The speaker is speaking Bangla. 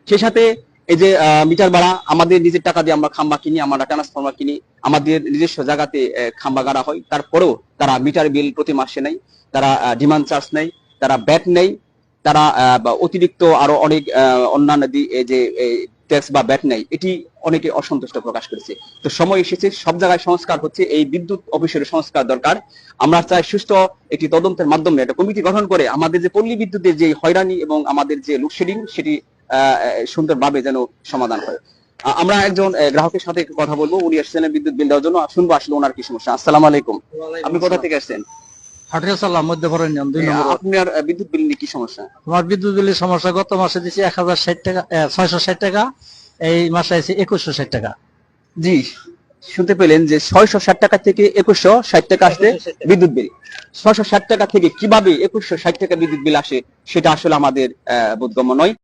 সেই সাথে এই যে মিটার ভাড়া, আমাদের নিজের টাকা দিয়ে আমরা খাম্বা কিনি, আমরা ট্রান্সফরমার কিনি, আমাদের নিজস্ব জায়গাতে খাম্বা গাড়া হয়, তারপরেও তারা মিটার বিল প্রতি মাসে নেয়, তারা ডিমান্ড চার্জ নেয়, তারা ব্যাট নেয়, তারা অতিরিক্ত আরো অনেক অন্যান্য যে ট্যাক্স বা ব্যাট নেয়। এটি অনেকে অসন্তুষ্ট প্রকাশ করেছে। তো সময় এসেছে, সব জায়গায় সংস্কার হচ্ছে, এই বিদ্যুৎ অফিসের সংস্কার দরকার। আমরা চাই সুষ্ঠু একটি তদন্তের মাধ্যমে একটা কমিটি গঠন করে আমাদের যে পল্লী বিদ্যুতের যে হয়রানি এবং আমাদের যে লোডশেডিং সেটি সুন্দরভাবে যেন সমাধান হয়। আমরা একজন গ্রাহকের সাথে কথা বলবো, উনি আসছেন বিদ্যুৎ বিল দেওয়ার জন্য, শুনবো আসলে ওনার কি সমস্যা। আসসালামু আলাইকুম, আপনি কোথা থেকে আসছেন? আপনার বিদ্যুৎ বিল নিয়ে কি সমস্যা? আমার বিদ্যুৎ বিলের সমস্যা, গত মাসে দিচ্ছি 1060 টাকা, 660 টাকা, এই মাসে আছে 2160 টাকা। জি, শুনতে পেলেন যে 660 টাকা থেকে 2160 টাকা আসছে বিদ্যুৎ বিল। 660 টাকা থেকে কিভাবে 2160 টাকা বিদ্যুৎ বিল আসে সেটা আসলে আমাদের বোধগম্য নয়।